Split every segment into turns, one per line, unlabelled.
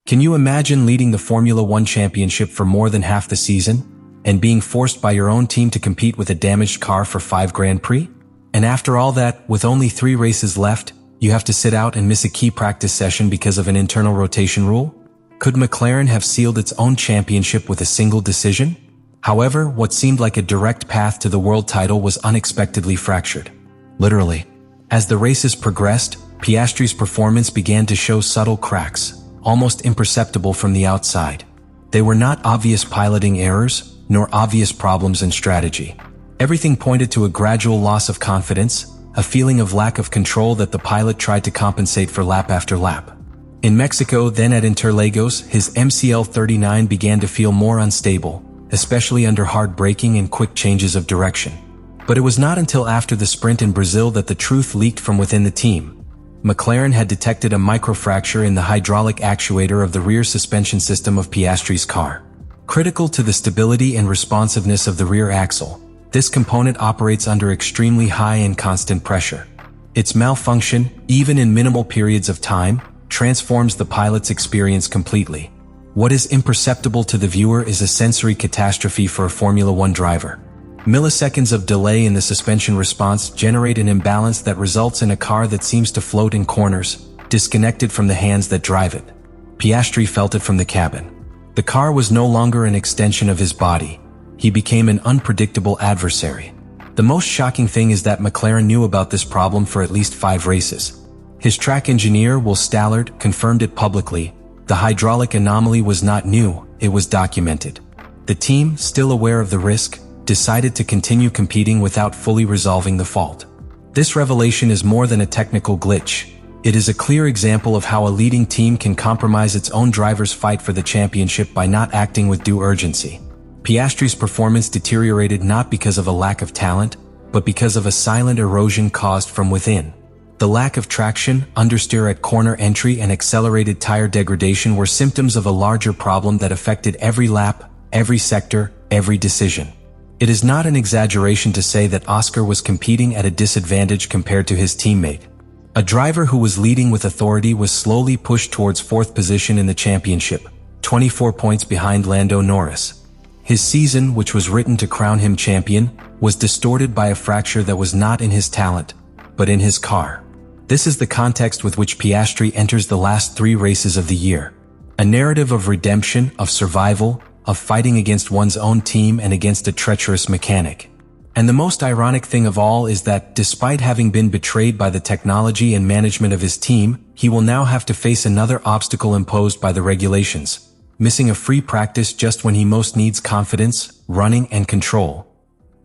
Can you imagine leading the Formula One championship for more than half the season, and being forced by your own team to compete with a damaged car for 5 Grand Prix? And after all that, with only 3 races left, you have to sit out and miss a key practice session because of an internal rotation rule? Could McLaren have sealed its own championship with a single decision? However, what seemed like a direct path to the world title was unexpectedly fractured. Literally. As the races progressed, Piastri's performance began to show subtle cracks, almost imperceptible from the outside. They were not obvious piloting errors, nor obvious problems in strategy. Everything pointed to a gradual loss of confidence, a feeling of lack of control that the pilot tried to compensate for lap after lap. In Mexico, then at Interlagos, his MCL39 began to feel more unstable, especially under hard braking and quick changes of direction. But it was not until after the sprint in Brazil that the truth leaked from within the team. McLaren had detected a microfracture in the hydraulic actuator of the rear suspension system of Piastri's car. Critical to the stability and responsiveness of the rear axle, this component operates under extremely high and constant pressure. Its malfunction, even in minimal periods of time, transforms the pilot's experience completely. What is imperceptible to the viewer is a sensory catastrophe for a Formula One driver. Milliseconds of delay in the suspension response generate an imbalance that results in a car that seems to float in corners, disconnected from the hands that drive it. Piastri felt it from the cabin. The car was no longer an extension of his body. He became an unpredictable adversary. The most shocking thing is that McLaren knew about this problem for at least 5 races. His track engineer, Will Stallard, confirmed it publicly. The hydraulic anomaly was not new, it was documented. The team, still aware of the risk, decided to continue competing without fully resolving the fault. This revelation is more than a technical glitch. It is a clear example of how a leading team can compromise its own driver's fight for the championship by not acting with due urgency. Piastri's performance deteriorated not because of a lack of talent, but because of a silent erosion caused from within. The lack of traction, understeer at corner entry, and accelerated tire degradation were symptoms of a larger problem that affected every lap, every sector, every decision. It is not an exaggeration to say that Oscar was competing at a disadvantage compared to his teammate. A driver who was leading with authority was slowly pushed towards 4th position in the championship, 24 points behind Lando Norris. His season, which was written to crown him champion, was distorted by a fracture that was not in his talent, but in his car. This is the context with which Piastri enters the last 3 races of the year. A narrative of redemption, of survival, of fighting against one's own team and against a treacherous mechanic. And the most ironic thing of all is that, despite having been betrayed by the technology and management of his team, he will now have to face another obstacle imposed by the regulations, missing a free practice just when he most needs confidence, running, and control.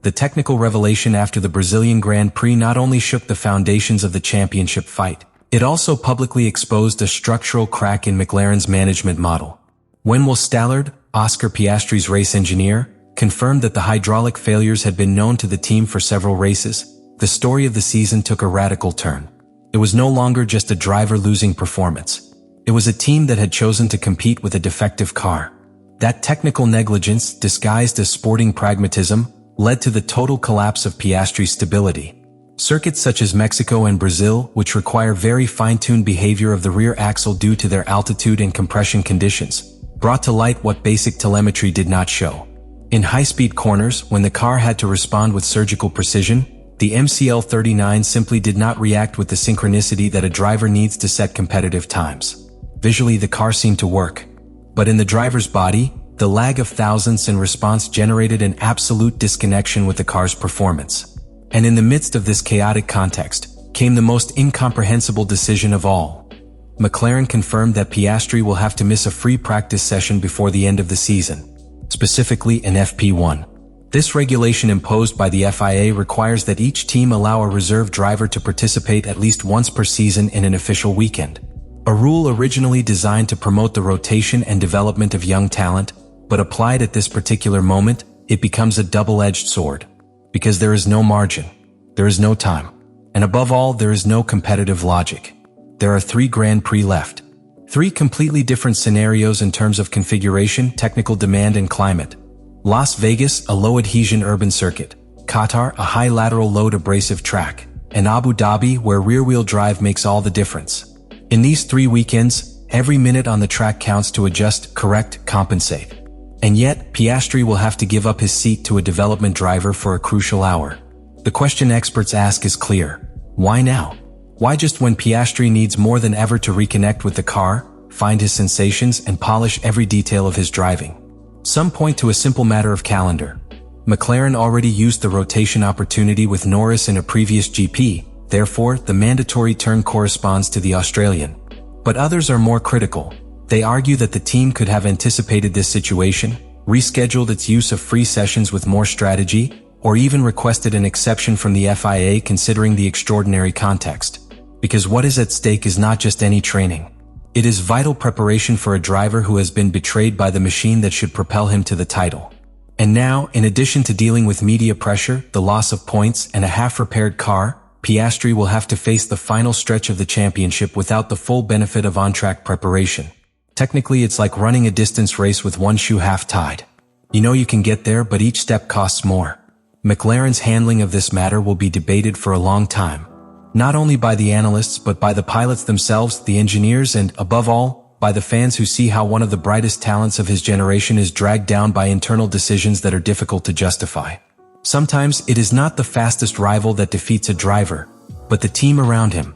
The technical revelation after the Brazilian Grand Prix not only shook the foundations of the championship fight, it also publicly exposed a structural crack in McLaren's management model. When Will Stallard, Oscar Piastri's race engineer, confirmed that the hydraulic failures had been known to the team for several races, the story of the season took a radical turn. It was no longer just a driver losing performance. It was a team that had chosen to compete with a defective car. That technical negligence, disguised as sporting pragmatism, led to the total collapse of Piastri's stability. Circuits such as Mexico and Brazil, which require very fine-tuned behavior of the rear axle due to their altitude and compression conditions, brought to light what basic telemetry did not show. In high-speed corners, when the car had to respond with surgical precision, the MCL39 simply did not react with the synchronicity that a driver needs to set competitive times. Visually, the car seemed to work, but in the driver's body, the lag of thousandths in response generated an absolute disconnection with the car's performance. And in the midst of this chaotic context, came the most incomprehensible decision of all. McLaren confirmed that Piastri will have to miss a free practice session before the end of the season, specifically an FP1. This regulation imposed by the FIA requires that each team allow a reserve driver to participate at least once per season in an official weekend. A rule originally designed to promote the rotation and development of young talent, but applied at this particular moment, it becomes a double-edged sword. Because there is no margin, there is no time, and above all, there is no competitive logic. There are 3 Grand Prix left. 3 completely different scenarios in terms of configuration, technical demand, and climate. Las Vegas, a low-adhesion urban circuit. Qatar, a high lateral load abrasive track. And Abu Dhabi, where rear-wheel drive makes all the difference. In these 3 weekends, Every minute on the track counts to adjust, correct, compensate. And yet, Piastri will have to give up his seat to a development driver for a crucial hour. The question experts ask is clear. Why now? Why just when Piastri needs more than ever to reconnect with the car, find his sensations, and polish every detail of his driving? Some point to a simple matter of calendar. McLaren already used the rotation opportunity with Norris in a previous GP, therefore the mandatory turn corresponds to the Australian. But others are more critical. They argue that the team could have anticipated this situation, rescheduled its use of free sessions with more strategy, or even requested an exception from the FIA considering the extraordinary context. Because what is at stake is not just any training. It is vital preparation for a driver who has been betrayed by the machine that should propel him to the title. And now, in addition to dealing with media pressure, the loss of points, and a half-repaired car, Piastri will have to face the final stretch of the championship without the full benefit of on-track preparation. Technically, it's like running a distance race with one shoe half-tied. You know you can get there, but each step costs more. McLaren's handling of this matter will be debated for a long time. Not only by the analysts, but by the pilots themselves, the engineers, and, above all, by the fans who see how one of the brightest talents of his generation is dragged down by internal decisions that are difficult to justify. Sometimes it is not the fastest rival that defeats a driver, but the team around him.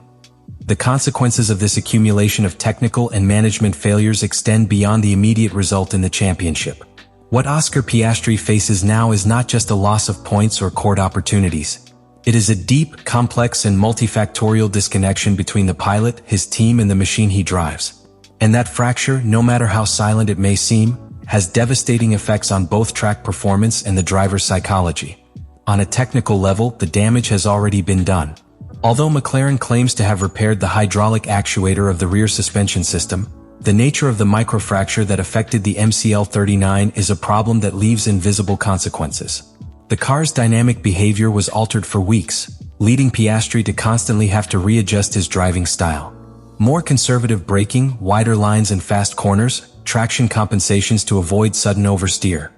The consequences of this accumulation of technical and management failures extend beyond the immediate result in the championship. What Oscar Piastri faces now is not just a loss of points or court opportunities. It is a deep, complex, and multifactorial disconnection between the pilot, his team, and the machine he drives. And that fracture, no matter how silent it may seem, has devastating effects on both track performance and the driver's psychology. On a technical level, the damage has already been done. Although McLaren claims to have repaired the hydraulic actuator of the rear suspension system, the nature of the microfracture that affected the MCL39 is a problem that leaves invisible consequences. The car's dynamic behavior was altered for weeks, leading Piastri to constantly have to readjust his driving style. More conservative braking, wider lines and fast corners, traction compensations to avoid sudden oversteer.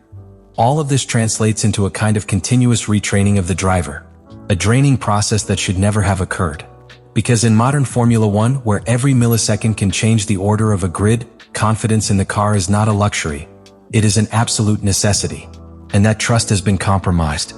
All of this translates into a kind of continuous retraining of the driver. A draining process that should never have occurred. Because in modern Formula One, where every millisecond can change the order of a grid, confidence in the car is not a luxury. It is an absolute necessity. And that trust has been compromised.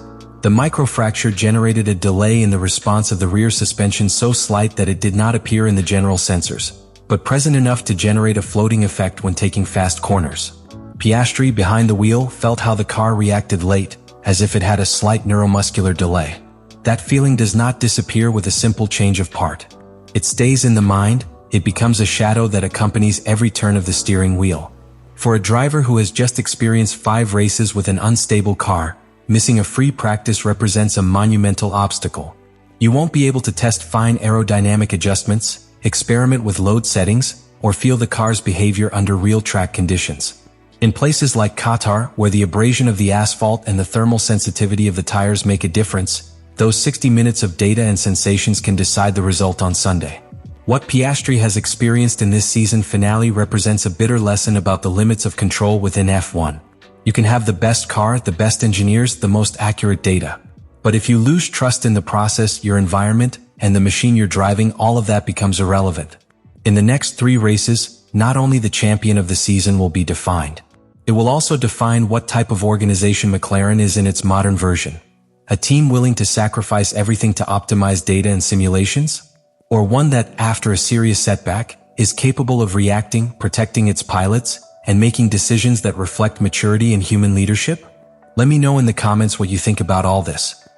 The microfracture generated a delay in the response of the rear suspension so slight that it did not appear in the general sensors, but present enough to generate a floating effect when taking fast corners. Piastri, behind the wheel, felt how the car reacted late, as if it had a slight neuromuscular delay. That feeling does not disappear with a simple change of part. It stays in the mind, it becomes a shadow that accompanies every turn of the steering wheel. For a driver who has just experienced 5 races with an unstable car, missing a free practice represents a monumental obstacle. You won't be able to test fine aerodynamic adjustments, experiment with load settings, or feel the car's behavior under real track conditions. In places like Qatar, where the abrasion of the asphalt and the thermal sensitivity of the tires make a difference, those 60 minutes of data and sensations can decide the result on Sunday. What Piastri has experienced in this season finale represents a bitter lesson about the limits of control within F1. You can have the best car, the best engineers, the most accurate data. But if you lose trust in the process, your environment, and the machine you're driving, all of that becomes irrelevant. In the next 3 races, not only the champion of the season will be defined, it will also define what type of organization McLaren is in its modern version. A team willing to sacrifice everything to optimize data and simulations? Or one that, after a serious setback, is capable of reacting, protecting its pilots, and making decisions that reflect maturity and human leadership? Let me know in the comments what you think about all this.